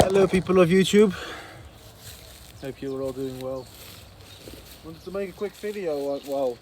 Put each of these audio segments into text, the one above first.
Hello people of YouTube, hope you're all doing well. Wanted to make a quick video on, on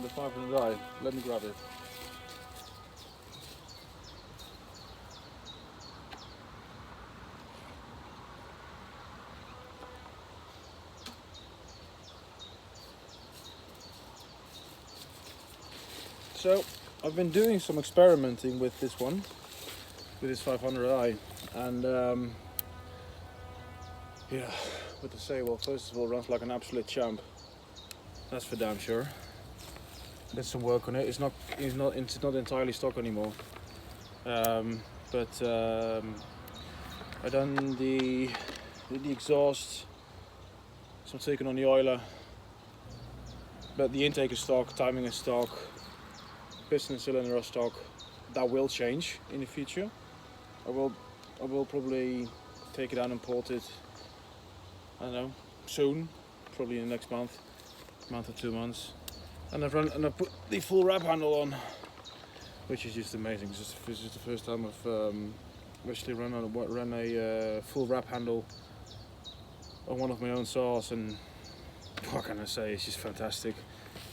the 500i. Let me grab it. So I've been doing some experimenting with this one, with this 500i, and yeah, what to say? Well, first of all, it runs like an absolute champ. That's for damn sure. Did some work on it. It's not entirely stock anymore. I done the exhaust. Some taken on the oiler, but the intake is stock, timing is stock, piston and cylinder are stock. That will change in the future. I will probably take it out and import it. I don't know, soon, probably in the next month or 2 months. And I've put the full wrap handle on, which is just amazing. This is the first time I've actually run a full wrap handle on one of my own saws, and what can I say? It's just fantastic.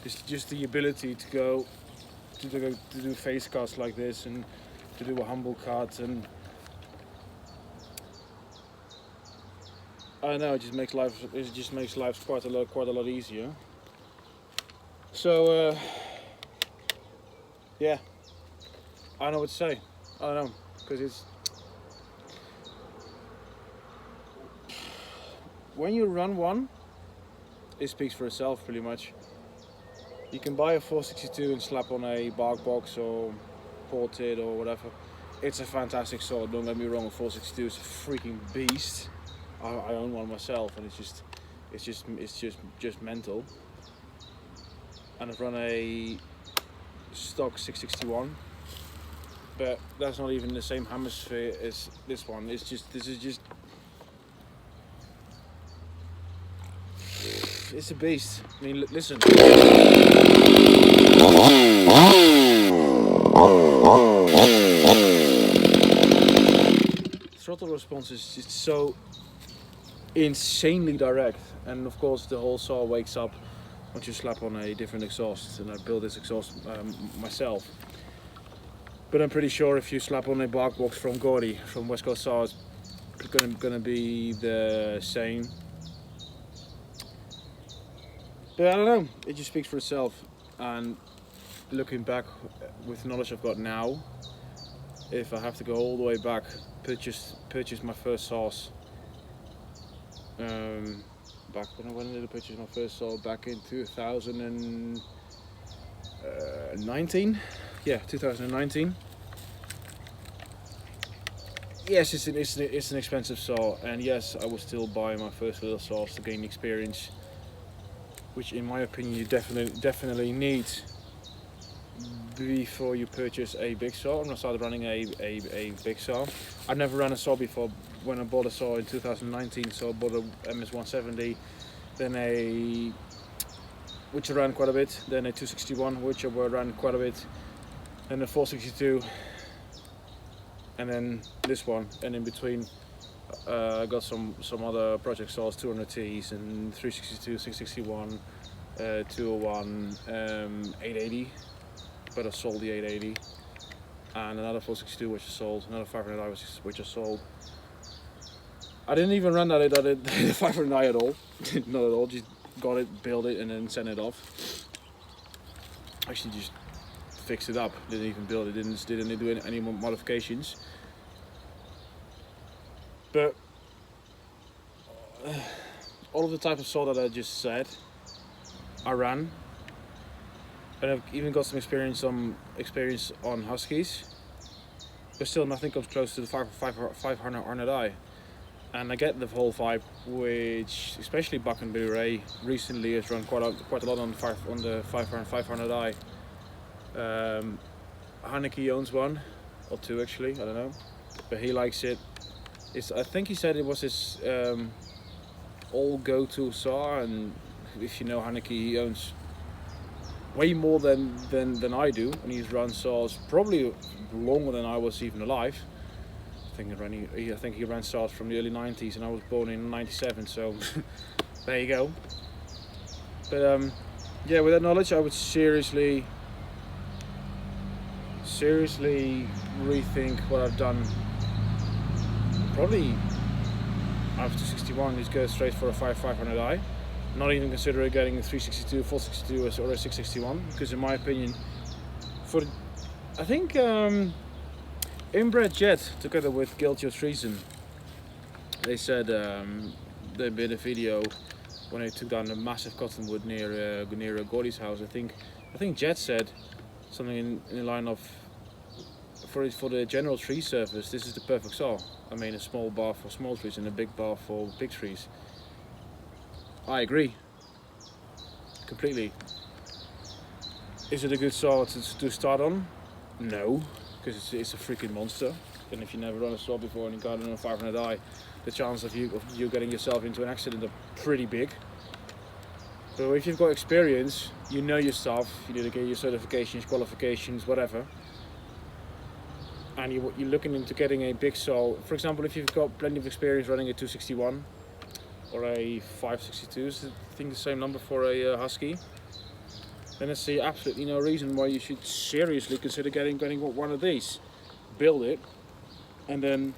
It's just the ability to do face cuts like this and to do a humble cut, and I know it just makes life quite a lot easier. So yeah, I don't know what to say. I don't know, because it's when you run one, it speaks for itself pretty much. You can buy a 462 and slap on a bark box or port it or whatever. It's a fantastic saw. Don't get me wrong. A 462 is a freaking beast. I own one myself, and it's just mental. And I've run a stock 661, but that's not even the same hemisphere as this one. This is just it's a beast. I mean, listen. Throttle response is just so insanely direct, and of course the whole saw wakes up once you slap on a different exhaust, and I built this exhaust myself. But I'm pretty sure if you slap on a bark box from Gordy, from West Coast Saw, it's gonna be the same. But I don't know, it just speaks for itself. And looking back with the knowledge I've got now, if I have to go all the way back, purchase my first saws. Back when did I purchase my first saw? Back in 2019. Yeah, 2019. Yes, it's an expensive saw, and yes, I will still buy my first little saws to gain experience, which in my opinion you definitely need before you purchase a big saw. I'm gonna start running a big saw. I've never run a saw before. When I bought a saw in 2019, so I bought a MS170, then which I ran quite a bit, then a 261, which I ran quite a bit, then a 462, and then this one, and in between I got some other project saws, 200Ts and 362, 661, 201, 880, but I sold the 880, and another 462 which I sold, another 500i which I sold. I didn't even run the 500i at all, not at all, just got it, built it, and then sent it off. Actually just fixed it up, didn't even build it, didn't do any modifications. But all of the type of saw that I just said, I ran, and I've even got some experience on Huskies, but still nothing comes close to the 500i. And I get the whole vibe, which especially Buckenbury Ray recently has run quite a lot on the 500i. Haneke owns one or two actually, I don't know, but he likes it. I think he said it was his all go-to saw, and if you know Haneke, he owns way more than I do, and he's run saws probably longer than I was even alive. I think he ran saws from the early 90s, and I was born in 97, so there you go. But yeah, with that knowledge, I would seriously rethink what I've done. Probably after 61, just go straight for a 500i. Not even consider getting a 362, 462, or a 661, because in my opinion, I think Inbred Jet, together with Guilty of Treason, they said they made a video when they took down a massive cottonwood near Gordy's house. I think Jet said something in the line of, for the general tree surface, this is the perfect saw. I mean, a small bar for small trees and a big bar for big trees. I agree completely. Is it a good saw to start on? No, because it's a freaking monster. And if you never run a saw before and you got it on a 500i, the chance of you getting yourself into an accident are pretty big. But if you've got experience, you know your stuff, you need to get your certifications, qualifications, whatever, and you're looking into getting a big saw. For example, if you've got plenty of experience running a 261 or a 562, I think the same number for a Husky, then I see absolutely no reason why you should seriously consider getting one of these. Build it and then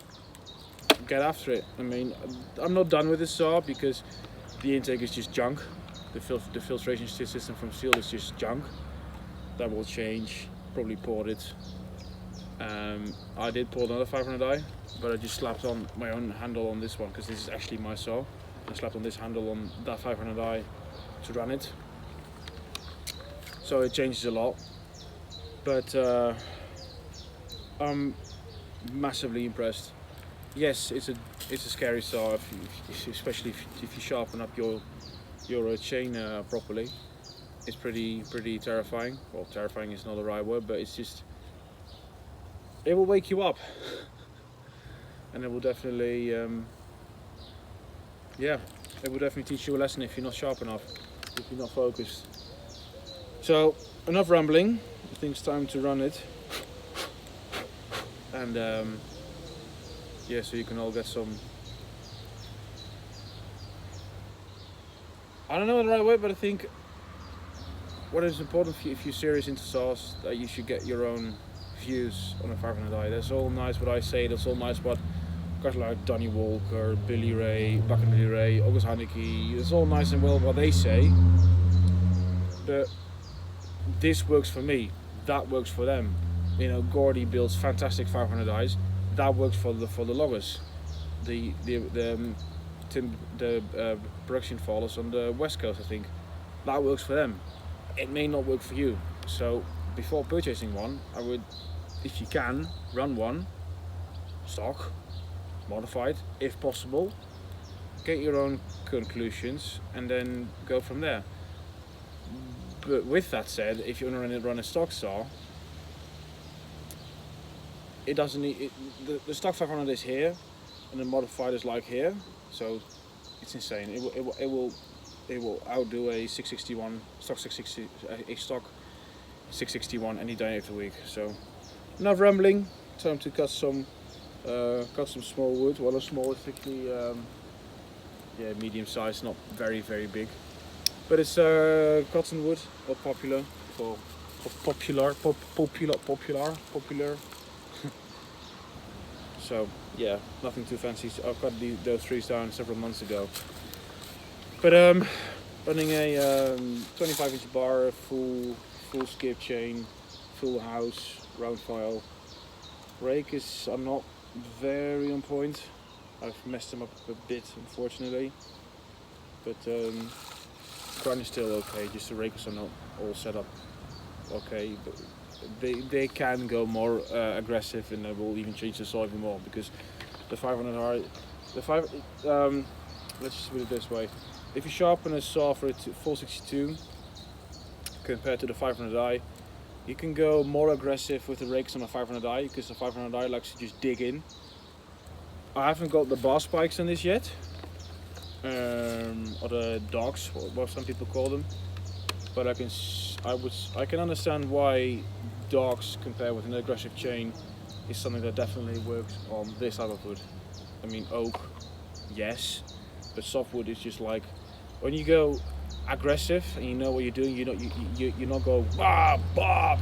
get after it. I mean, I'm not done with this saw because the intake is just junk. The filtration system from STIHL is just junk. That will change. Probably poured it. I did pour another 500i, but I just slapped on my own handle on this one because this is actually my saw. I slapped on this handle on that 500i to run it. So it changes a lot. But I'm massively impressed. Yes, it's a scary saw, especially if you sharpen up your chain properly. It's pretty terrifying. Well, terrifying is not the right word, but it's just, it will wake you up, and it will definitely yeah, it will definitely teach you a lesson if you're not sharp enough, if you're not focused. So enough rambling. I think it's time to run it, and yeah, so you can all get some, I don't know the right way, but I think what is important for you, if you're serious into saws, that you should get your own views on a 500i. That's all nice what I say, that's all nice what guys like Donnie Walker, Billy Ray, Bucket Billy Ray, August Haneke, it's all nice and well what they say, but this works for me, that works for them. You know, Gordy builds fantastic 500i's, that works for the loggers, the production fallers on the west coast. I think that works for them. It may not work for you. So before purchasing one, I would, if you can, run one stock, modified if possible, get your own conclusions, and then go from there. But with that said, if you want to run a stock saw, it doesn't need the stock 500 is here, and the modified is like here, so it's insane. It will outdo a 661 stock 660 a stock 661 any day of the week. So enough rambling. Time to cut some small wood. Well, not small, it's actually yeah, medium size, not very big. But it's cottonwood, or popular, or popular. So yeah, nothing too fancy. I've got those trees down several months ago. But running a 25-inch bar, full skip chain, full house, round file. Rake is, I'm not very on point. I've messed them up a bit, unfortunately. But grind is still okay. Just the rakers are not all set up okay. But they can go more aggressive, and they will even change the saw even more, because the 500R, let's just put it this way: if you sharpen a saw for a 462 compared to the 500i, you can go more aggressive with the rakes on a 500i, because the 500i likes to just dig in. I haven't got the bar spikes on this yet, or the dogs, what some people call them, but I can understand why dogs compare with an aggressive chain is something that definitely works on this type of wood. I mean, oak, yes, but softwood is just like when you go aggressive and you know what you're doing. You're not go bob bob.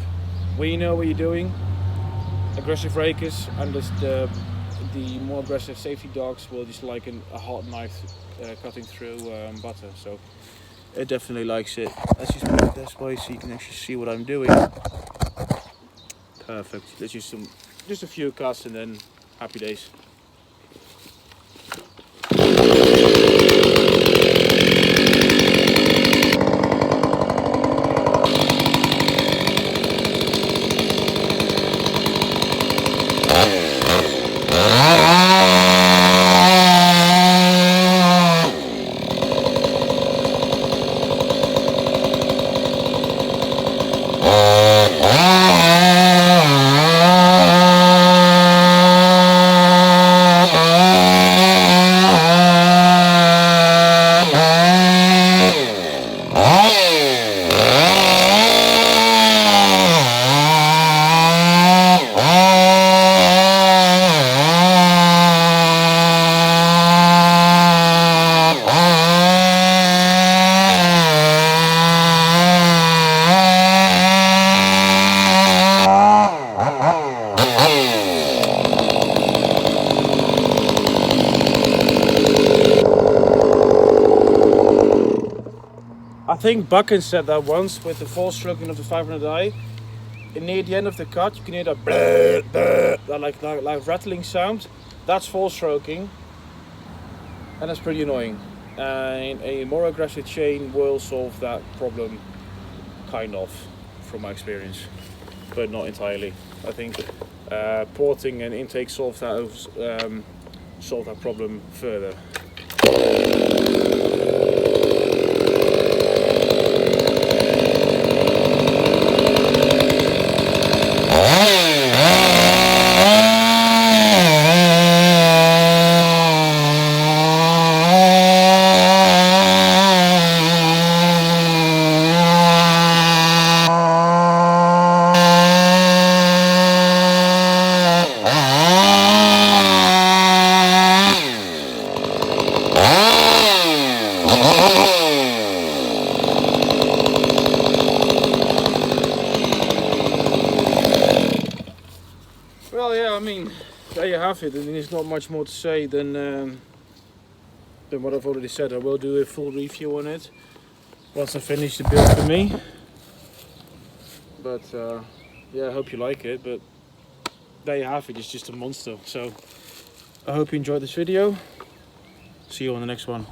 When you know what you're doing, aggressive rakers and the more aggressive safety dogs will just like a hot knife cutting through butter. So it definitely likes it. Let's just put it this way so you can actually see what I'm doing. Perfect. Let's just a few cuts and then happy days. I think Bucken said that once with the full stroking of the 500i. Near the end of the cut, you can hear that bleh, bleh, that like rattling sound. That's full stroking, and that's pretty annoying. And a more aggressive chain will solve that problem, kind of, from my experience, but not entirely. I think porting and intake solve that problem further. Well, yeah, I mean, there you have it. I mean, there's not much more to say than what I've already said. I will do a full review on it once I finish the build for me. But yeah, I hope you like it. But there you have it. It's just a monster. So I hope you enjoyed this video. See you on the next one.